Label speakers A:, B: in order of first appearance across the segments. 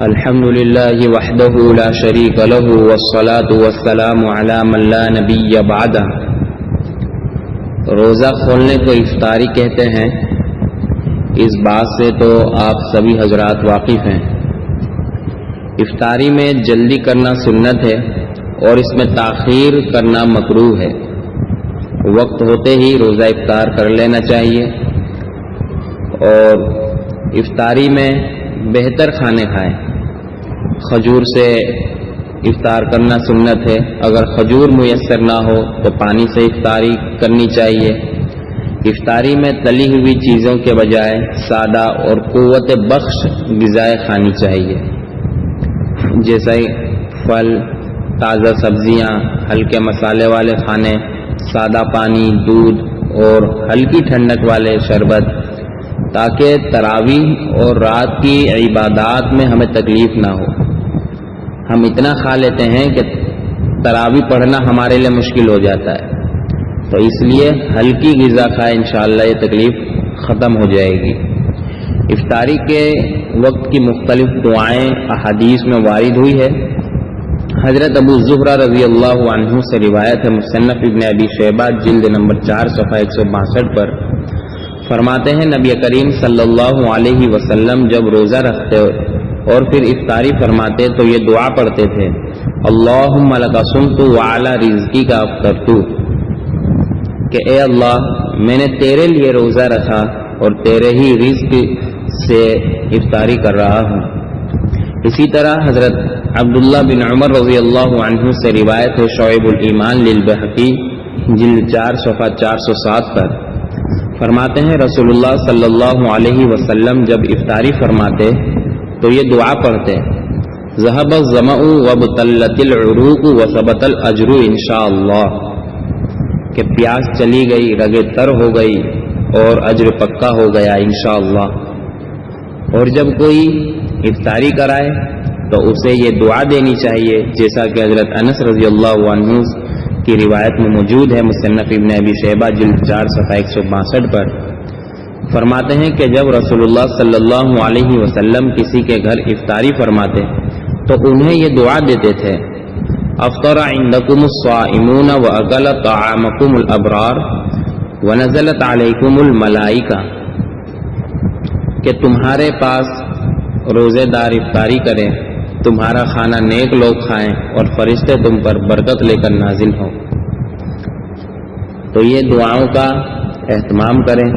A: الحمد لله وحده لا شريك له والصلاة والسلام على من لا نبي بعده۔ روزہ کھولنے کو افطاری کہتے ہیں، اس بات سے تو آپ سبھی حضرات واقف ہیں۔ افطاری میں جلدی کرنا سنت ہے اور اس میں تاخیر کرنا مکروہ ہے۔ وقت ہوتے ہی روزہ افطار کر لینا چاہیے، اور افطاری میں بہتر کھانے کھائیں۔ کھجور سے افطار کرنا سنت ہے، اگر کھجور میسر نہ ہو تو پانی سے افطاری کرنی چاہیے۔ افطاری میں تلی ہوئی چیزوں کے بجائے سادہ اور قوت بخش غذائیں کھانی چاہیے، جیسے پھل، تازہ سبزیاں، ہلکے مسالے والے کھانے، سادہ پانی، دودھ اور ہلکی ٹھنڈک والے شربت، تاکہ تراویح اور رات کی عبادات میں ہمیں تکلیف نہ ہو۔ ہم اتنا کھا لیتے ہیں کہ تراویح پڑھنا ہمارے لیے مشکل ہو جاتا ہے، تو اس لیے ہلکی غذا کھائیں، انشاءاللہ یہ تکلیف ختم ہو جائے گی۔ افطاری کے وقت کی مختلف دعائیں احادیث میں وارد ہوئی ہے۔ حضرت ابو زہرہ رضی اللہ عنہ سے روایت ہے، مصنف ابن ابی شیبہ جلد نمبر 4 صفحہ 162 پر فرماتے ہیں، نبی کریم صلی اللہ علیہ وسلم جب روزہ رکھتے اور پھر افطاری فرماتے تو یہ دعا پڑھتے تھے، اللہم لک صمت وعلی رزقک افطرت، کہ اے اللہ میں نے تیرے لیے روزہ رکھا اور تیرے ہی رزق سے افطاری کر رہا ہوں۔ اسی طرح حضرت عبداللہ بن عمر رضی اللہ عنہ سے روایت ہے، شعب الایمان للبیہقی جلد 4 صفحہ 407 پر فرماتے ہیں، رسول اللہ صلی اللہ علیہ وسلم جب افطاری فرماتے تو یہ دعا پڑھتے، ذهب الظمأ وابتلت العروق وثبت الاجر انشاءاللہ، کہ پیاس چلی گئی، رگیں تر ہو گئی اور اجر پکا ہو گیا انشاءاللہ۔ اور جب کوئی افطاری کرائے تو اسے یہ دعا دینی چاہیے، جیسا کہ حضرت انس رضی اللہ عنہ کی روایت میں موجود ہے، مصنف ابن ابی شیبہ جلد 4 صفحہ 162 پر فرماتے ہیں کہ جب رسول اللہ صلی اللہ علیہ وسلم کسی کے گھر افطاری فرماتے تو انہیں یہ دعا دیتے تھے، افطر عندکم الصائمون واکل طعامکم الابرار ونزلت علیکم الملائکہ، کہ تمہارے پاس روزے دار افطاری کریں، تمہارا کھانا نیک لوگ کھائیں اور فرشتے تم پر برکت لے کر نازل ہوں۔ تو یہ دعاؤں کا اہتمام کریں۔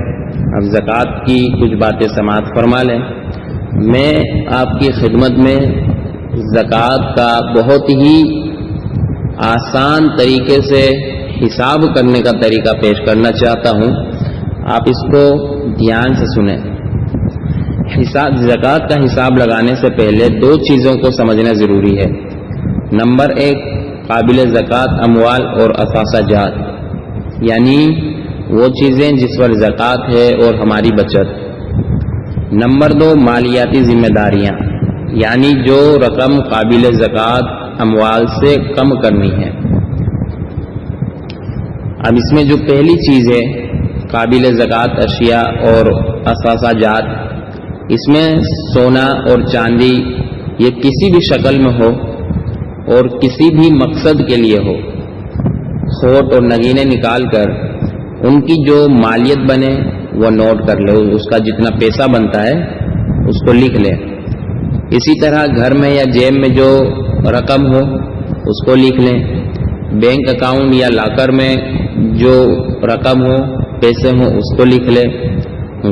A: اب زکوٰۃ کی کچھ باتیں سماعت فرما لیں۔ میں آپ کی خدمت میں زکوٰۃ کا بہت ہی آسان طریقے سے حساب کرنے کا طریقہ پیش کرنا چاہتا ہوں، آپ اس کو دھیان سے سنیں۔ زکوٰۃ کا حساب لگانے سے پہلے 2 چیزوں کو سمجھنا ضروری ہے۔ نمبر 1، قابل زکوٰۃ اموال اور اثاثہ جات، یعنی وہ چیزیں جس پر زکوٰۃ ہے اور ہماری بچت۔ نمبر 2، مالیاتی ذمہ داریاں، یعنی جو رقم قابل زکوٰۃ اموال سے کم کرنی ہے۔ اب اس میں جو پہلی چیز ہے قابل زکوٰۃ اشیاء اور اثاثہ جات، اس میں سونا اور چاندی یہ کسی بھی شکل میں ہو اور کسی بھی مقصد کے لیے ہو، کھوٹ اور نگینے نکال کر ان کی جو مالیت بنے وہ نوٹ کر لے، اس کا جتنا پیسہ بنتا ہے اس کو لکھ لے۔ اسی طرح گھر میں یا جیب میں جو رقم ہو اس کو لکھ لیں۔ بینک اکاؤنٹ یا لاکر میں جو رقم ہو، پیسے ہوں، اس کو لکھ لیں۔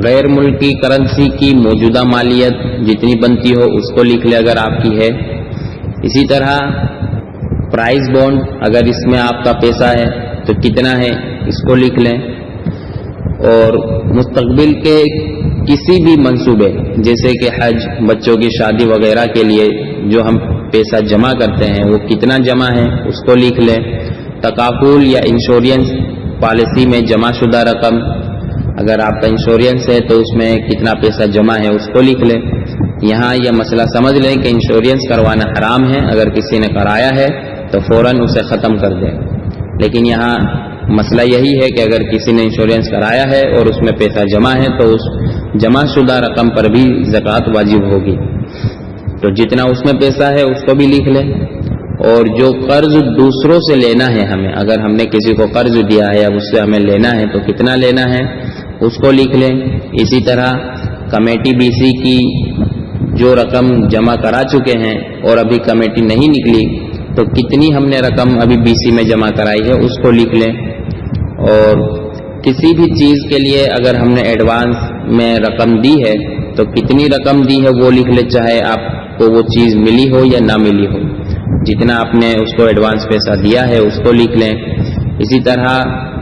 A: غیر ملکی کرنسی کی موجودہ مالیت جتنی بنتی ہو اس کو لکھ لیں اگر آپ کی ہے۔ اسی طرح پرائز بانڈ، اگر اس میں آپ کا پیسہ ہے تو کتنا ہے اس کو لکھ لیں۔ اور مستقبل کے کسی بھی منصوبے جیسے کہ حج، بچوں کی شادی وغیرہ کے لیے جو ہم پیسہ جمع کرتے ہیں وہ کتنا جمع ہے اس کو لکھ لیں۔ تکافل یا انشورنس پالیسی میں جمع شدہ رقم، اگر آپ کا انشورنس ہے تو اس میں کتنا پیسہ جمع ہے اس کو لکھ لیں۔ یہاں یہ مسئلہ سمجھ لیں کہ انشورنس کروانا حرام ہے، اگر کسی نے کرایا ہے تو فوراً اسے ختم کر دیں، لیکن یہاں مسئلہ یہی ہے کہ اگر کسی نے انشورنس کرایا ہے اور اس میں پیسہ جمع ہے تو اس جمع شدہ رقم پر بھی زکوٰۃ واجب ہوگی۔ تو جتنا اس میں پیسہ ہے اس کو بھی لکھ لیں، اور جو قرض دوسروں سے لینا ہے ہمیں، اگر ہم نے کسی کو قرض دیا ہے اب اس سے ہمیں لینا ہے تو کتنا لینا ہے اس کو لکھ لیں۔ اسی طرح کمیٹی بی سی کی جو رقم جمع کرا چکے ہیں اور ابھی کمیٹی نہیں نکلی تو کتنی ہم نے رقم ابھی بی سی میں جمع کرائی ہے اس کو لکھ لیں۔ اور کسی بھی چیز کے لیے اگر ہم نے ایڈوانس میں رقم دی ہے تو کتنی رقم دی ہے وہ لکھ لیں، چاہے آپ کو وہ چیز ملی ہو یا نہ ملی ہو، جتنا آپ نے اس کو ایڈوانس پیسہ دیا ہے اس کو لکھ لیں۔ اسی طرح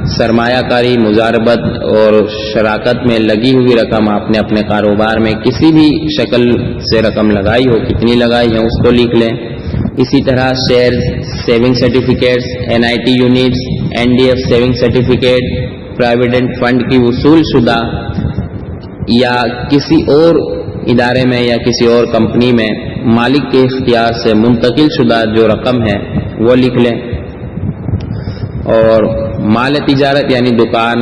A: سرمایہ کاری، مضاربت اور شراکت میں لگی ہوئی رقم آپ نے اپنے کاروبار میں کسی بھی شکل سے رقم لگائی ہو، کتنی لگائی ہے اس کو لکھ لیں۔ اسی طرح shares, saving certificates, N I T units, N D F saving certificate, provident fund کی وصول شدہ یا کسی اور ادارے میں یا کسی اور کمپنی میں مالک کے اختیار سے منتقل شدہ جو رقم ہے وہ لکھ لیں۔ اور مال تجارت یعنی دکان،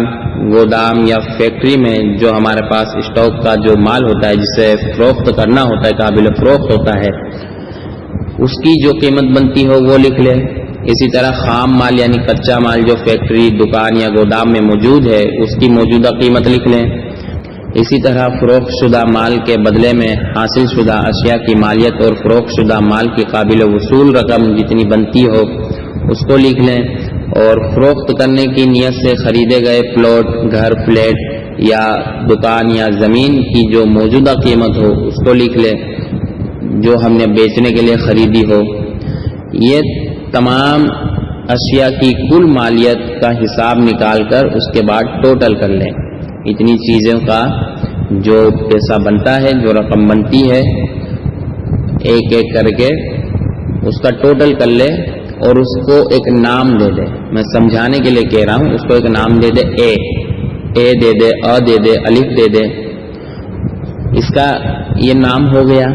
A: گودام یا فیکٹری میں جو ہمارے پاس اسٹاک کا جو مال ہوتا ہے جسے فروخت کرنا ہوتا ہے، قابل فروخت ہوتا ہے، اس کی جو قیمت بنتی ہو وہ لکھ لیں۔ اسی طرح خام مال یعنی کچا مال جو فیکٹری، دکان یا گودام میں موجود ہے اس کی موجودہ قیمت لکھ لیں۔ اسی طرح فروخت شدہ مال کے بدلے میں حاصل شدہ اشیاء کی مالیت اور فروخت شدہ مال کی قابل وصول رقم جتنی بنتی ہو اس کو لکھ لیں۔ اور فروخت کرنے کی نیت سے خریدے گئے پلاٹ، گھر، فلیٹ یا دکان یا زمین کی جو موجودہ قیمت ہو اس کو لکھ لیں جو ہم نے بیچنے کے لیے خریدی ہو۔ یہ تمام اشیاء کی کل مالیت کا حساب نکال کر اس کے بعد ٹوٹل کر لیں۔ اتنی چیزوں کا جو پیسہ بنتا ہے، جو رقم بنتی ہے، ایک ایک کر کے اس کا ٹوٹل کر لے اور اس کو ایک نام دے دے۔ میں سمجھانے کے لیے کہہ رہا ہوں، اس کو ایک نام دے دے، اے دے دے، دے دے، الف دے دے، اس کا یہ نام ہو گیا۔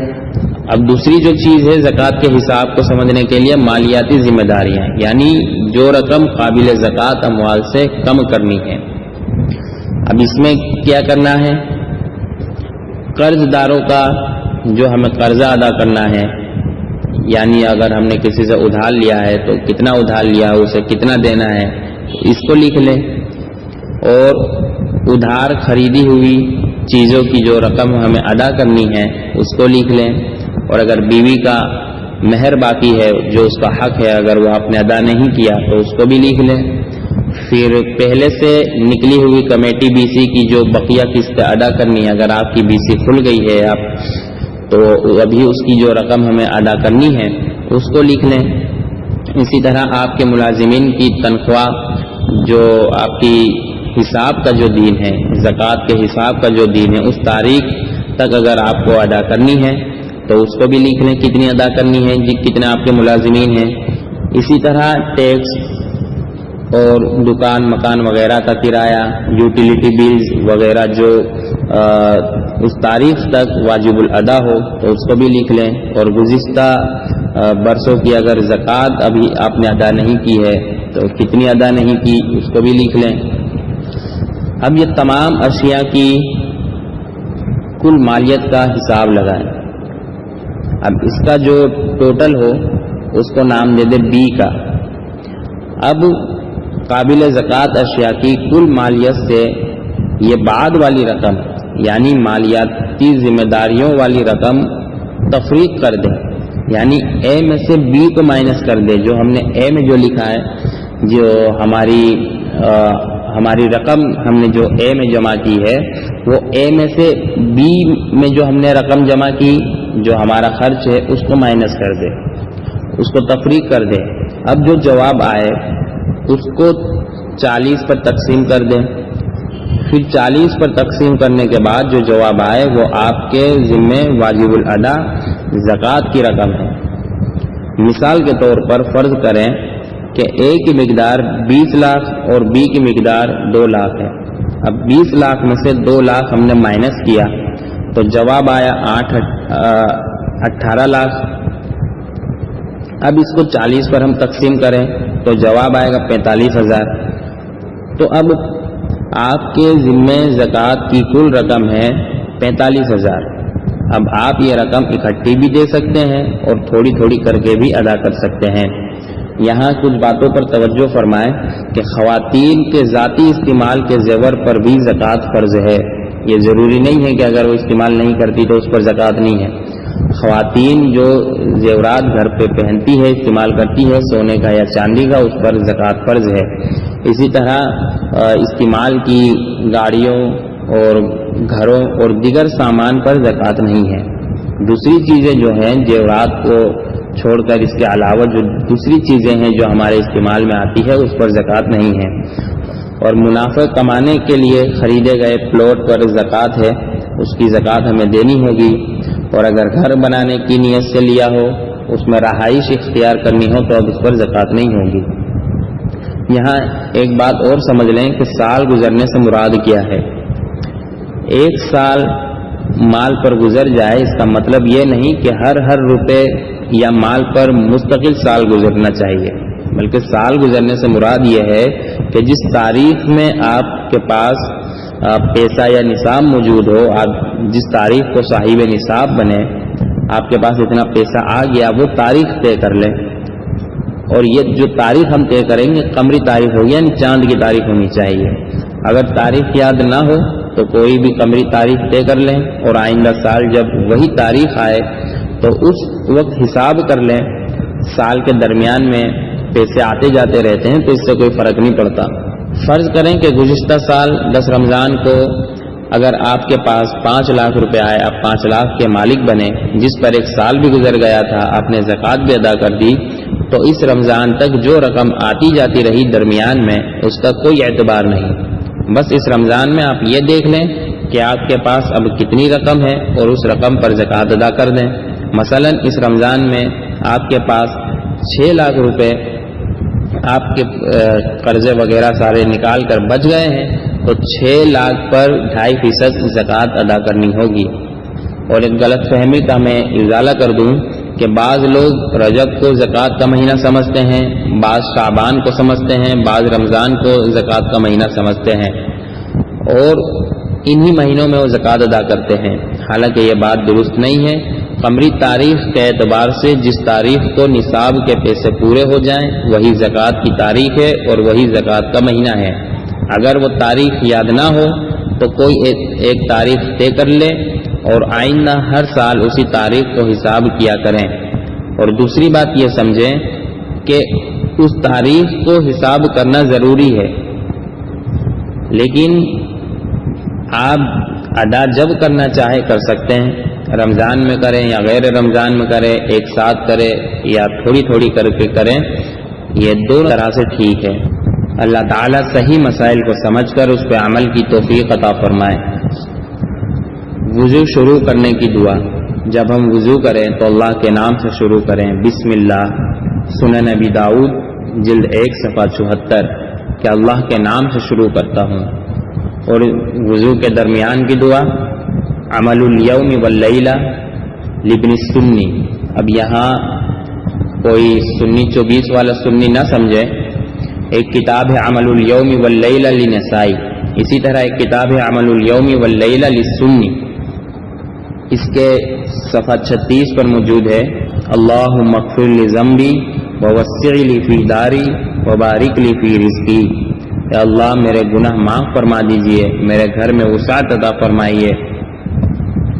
A: اب دوسری جو چیز ہے زکوٰۃ کے حساب کو سمجھنے کے لیے مالیاتی ذمہ داریاں، یعنی جو رقم قابل زکوٰۃ اموال سے کم کرنی ہے۔ اب اس میں کیا کرنا ہے؟ قرض داروں کا جو ہمیں قرضہ ادا کرنا ہے، یعنی اگر ہم نے کسی سے ادھار لیا ہے تو کتنا ادھار لیا ہے، اسے کتنا دینا ہے اس کو لکھ لیں۔ اور ادھار خریدی ہوئی چیزوں کی جو رقم ہمیں ادا کرنی ہے اس کو لکھ لیں۔ اور اگر بیوی کا مہر باقی ہے جو اس کا حق ہے، اگر وہ آپ نے ادا نہیں کیا تو اس کو بھی لکھ لیں۔ پھر پہلے سے نکلی ہوئی کمیٹی بی سی کی جو بقیہ قسط ادا کرنی ہے، اگر آپ کی بی سی کھل گئی ہے تو ابھی اس کی جو رقم ہمیں ادا کرنی ہے اس کو لکھ لیں۔ اسی طرح آپ کے ملازمین کی تنخواہ جو آپ کی حساب کا جو دین ہے، زکوٰۃ کے حساب کا جو دین ہے، اس تاریخ تک اگر آپ کو ادا کرنی ہے تو اس کو بھی لکھ لیں کتنی ادا کرنی ہے، کتنے آپ کے ملازمین ہیں۔ اسی طرح ٹیکس اور دکان، مکان وغیرہ کا کرایہ، یوٹیلیٹی بلز وغیرہ جو اس تاریخ تک واجب الادا ہو تو اس کو بھی لکھ لیں۔ اور گزشتہ برسوں کی اگر زکوٰۃ ابھی آپ نے ادا نہیں کی ہے تو کتنی ادا نہیں کی اس کو بھی لکھ لیں۔ اب یہ تمام اشیاء کی کل مالیت کا حساب لگائیں۔ اب اس کا جو ٹوٹل ہو اس کو نام دے دے بی کا۔ اب قابل زکوٰۃ اشیاء کی کل مالیت سے یہ بعد والی رقم یعنی مالیاتی ذمہ داریوں والی رقم تفریق کر دیں، یعنی اے میں سے بی کو مائنس کر دے۔ جو ہم نے اے میں جو لکھا ہے، جو ہماری رقم ہم نے جو اے میں جمع کی ہے وہ اے میں سے بی میں جو ہم نے رقم جمع کی، جو ہمارا خرچ ہے، اس کو مائنس کر دے، اس کو تفریق کر دے۔ اب جو جواب آئے اس کو 40 پر تقسیم کر دیں۔ پھر 40 پر تقسیم کرنے کے بعد جو جواب آئے وہ آپ کے ذمے واجب الادا زکوٰۃ کی رقم ہے۔ مثال کے طور پر فرض کریں کہ اے کی مقدار 20 لاکھ اور بی کی مقدار 2 لاکھ ہے۔ اب 20 لاکھ میں سے 2 لاکھ ہم نے مائنس کیا تو جواب آیا 18 لاکھ۔ اب اس کو 40 پر ہم تقسیم کریں تو جواب آئے گا 45,000۔ تو اب آپ کے ذمے زکوٰۃ کی کل رقم ہے 45,000۔ اب آپ یہ رقم اکٹھی بھی دے سکتے ہیں اور تھوڑی تھوڑی کر کے بھی ادا کر سکتے ہیں۔ یہاں کچھ باتوں پر توجہ فرمائیں کہ خواتین کے ذاتی استعمال کے زیور پر بھی زکوٰۃ فرض ہے۔ یہ ضروری نہیں ہے کہ اگر وہ استعمال نہیں کرتی تو اس پر زکوٰۃ نہیں ہے۔ خواتین جو زیورات گھر پہ پہنتی ہے، استعمال کرتی ہے، سونے کا یا چاندی کا، اس پر زکوٰۃ فرض ہے۔ اسی طرح استعمال کی گاڑیوں اور گھروں اور دیگر سامان پر زکوٰۃ نہیں ہے۔ دوسری چیزیں جو ہیں زیورات کو چھوڑ کر اس کے علاوہ جو دوسری چیزیں ہیں جو ہمارے استعمال میں آتی ہے اس پر زکوٰۃ نہیں ہے۔ اور منافع کمانے کے لیے خریدے گئے پلاٹ پر زکوٰۃ ہے، اس کی زکوٰۃ ہمیں دینی ہوگی۔ اور اگر گھر بنانے کی نیت سے لیا ہو، اس میں رہائش اختیار کرنی ہو تو اب اس پر زکوٰۃ نہیں ہوگی۔ یہاں ایک بات اور سمجھ لیں کہ سال گزرنے سے مراد کیا ہے۔ ایک سال مال پر گزر جائے اس کا مطلب یہ نہیں کہ ہر روپے یا مال پر مستقل سال گزرنا چاہیے، بلکہ سال گزرنے سے مراد یہ ہے کہ جس تاریخ میں آپ کے پاس پیسہ یا نصاب موجود ہو، آپ جس تاریخ کو صاحب نصاب بنے، آپ کے پاس اتنا پیسہ آ گیا، وہ تاریخ طے کر لیں۔ اور یہ جو تاریخ ہم طے کریں گے قمری تاریخ ہوگی، یعنی چاند کی تاریخ ہونی چاہیے۔ اگر تاریخ یاد نہ ہو تو کوئی بھی قمری تاریخ طے کر لیں، اور آئندہ سال جب وہی تاریخ آئے تو اس وقت حساب کر لیں۔ سال کے درمیان میں پیسے آتے جاتے رہتے ہیں تو اس سے کوئی فرق نہیں پڑتا۔ فرض کریں کہ گزشتہ سال 10 رمضان کو اگر آپ کے پاس 5 لاکھ روپے آئے، آپ 5 لاکھ کے مالک بنے، جس پر ایک سال بھی گزر گیا تھا، آپ نے زکوٰۃ بھی ادا کر دی، تو اس رمضان تک جو رقم آتی جاتی رہی درمیان میں اس کا کوئی اعتبار نہیں۔ بس اس رمضان میں آپ یہ دیکھ لیں کہ آپ کے پاس اب کتنی رقم ہے اور اس رقم پر زکوٰۃ ادا کر دیں۔ مثلا اس رمضان میں آپ کے پاس 6 لاکھ روپے آپ کے قرضے وغیرہ سارے نکال کر بچ گئے ہیں، تو 6 لاکھ پر 2.5% زکوٰۃ ادا کرنی ہوگی۔ اور ایک غلط فہمی کا میں ازالہ کر دوں کہ بعض لوگ رجب کو زکوٰۃ کا مہینہ سمجھتے ہیں، بعض شعبان کو سمجھتے ہیں، بعض رمضان کو زکوٰۃ کا مہینہ سمجھتے ہیں، اور انہی مہینوں میں وہ زکوٰۃ ادا کرتے ہیں۔ حالانکہ یہ بات درست نہیں ہے۔ قمری تاریخ کے اعتبار سے جس تاریخ کو نصاب کے پیسے پورے ہو جائیں وہی زکوٰۃ کی تاریخ ہے اور وہی زکوٰۃ کا مہینہ ہے۔ اگر وہ تاریخ یاد نہ ہو تو کوئی ایک تاریخ طے کر لے اور آئندہ ہر سال اسی تاریخ کو حساب کیا کریں۔ اور دوسری بات یہ سمجھیں کہ اس تاریخ کو حساب کرنا ضروری ہے، لیکن آپ ادا جب کرنا چاہے کر سکتے ہیں، رمضان میں کریں یا غیر رمضان میں کریں، ایک ساتھ کریں یا تھوڑی تھوڑی کر کے کریں، یہ دونوں طرح سے ٹھیک ہے۔ اللہ تعالیٰ صحیح مسائل کو سمجھ کر اس پہ عمل کی توفیق عطا فرمائے۔ وضو شروع کرنے کی دعا۔ جب ہم وضو کریں تو اللہ کے نام سے شروع کریں۔ بسم اللہ۔ سنن ابی داؤد جلد 1 صفحہ 74 کہ اللہ کے نام سے شروع کرتا ہوں۔ اور وضو کے درمیان کی دعا عمل الیوم واللیلہ لابن السنی۔ اب یہاں کوئی سنی 24 والا سنی نہ سمجھے، ایک کتاب ہے عمل الیوم واللیلہ لنسائی، اسی طرح ایک کتاب ہے عمل الیوم واللیلہ للسنی، اس کے صفحہ 36 پر موجود ہے اللہم اغفر لی ذنبی ووسع لی فی داری وبارک لی فی رزقی۔ یا اللہ میرے گناہ معاف فرما دیجئے، میرے گھر میں وسعت عطا فرمائیے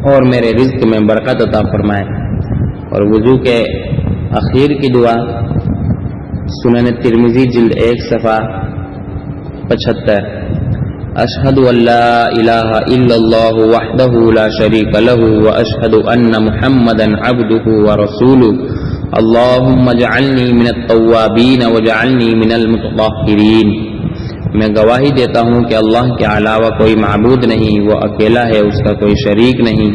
A: اور میرے رزق میں برکت عطا فرمائے۔ اور وضو کے اخیر کی دعا سنن ترمذی جلد 1 صفحہ 75 اشہد ان لا الہ الا اللہ وحدہ لا شریک لہ واشہد ان محمدا عبدہ ورسولہ اللہم اجعلنی من التوابین واجعلنی من المتطہرین۔ میں گواہی دیتا ہوں کہ اللہ کے علاوہ کوئی معبود نہیں، وہ اکیلا ہے، اس کا کوئی شریک نہیں،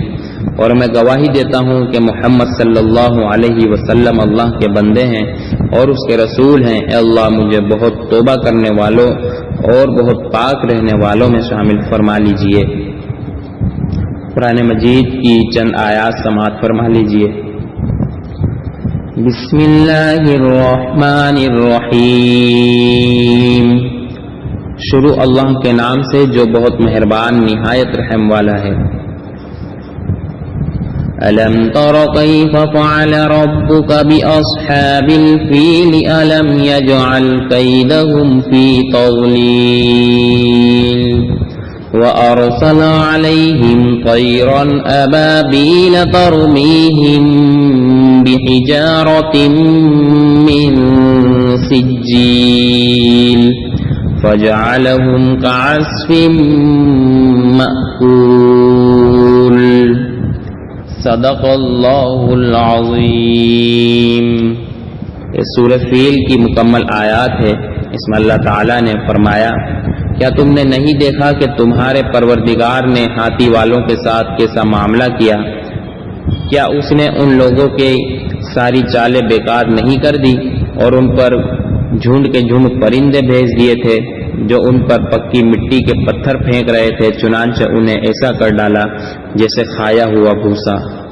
A: اور میں گواہی دیتا ہوں کہ محمد صلی اللہ علیہ وسلم اللہ کے بندے ہیں اور اس کے رسول ہیں۔ اے اللہ مجھے بہت توبہ کرنے والوں اور بہت پاک رہنے والوں میں شامل فرما لیجئے۔ قرآن مجید کی چند آیات سماعت فرما لیجئے۔ بسم اللہ الرحمن الرحیم۔ شروع اللہ کے نام سے جو بہت مہربان نہایت رحم والا ہے۔ ألم تر كيف فعل ربك بأصحاب الفيل ألم يجعل كيدهم في تضليل وأرسل عليهم طيرا أبابيل ترميهم بحجارة من سجيل فجعلهم كعصف مأكول صدق اللہ العظیم۔ یہ سورہ فیل کی مکمل آیات ہے۔ اس میں اللہ تعالیٰ نے فرمایا، کیا تم نے نہیں دیکھا کہ تمہارے پروردگار نے ہاتھی والوں کے ساتھ کیسا معاملہ کیا؟ کیا اس نے ان لوگوں کے ساری چالیں بیکار نہیں کر دی اور ان پر جھنڈ کے جھنڈ پرندے بھیج دیے تھے جو ان پر پکی مٹی کے پتھر پھینک رہے تھے، چنانچہ انہیں ایسا کر ڈالا جیسے کھایا ہوا بھوسا۔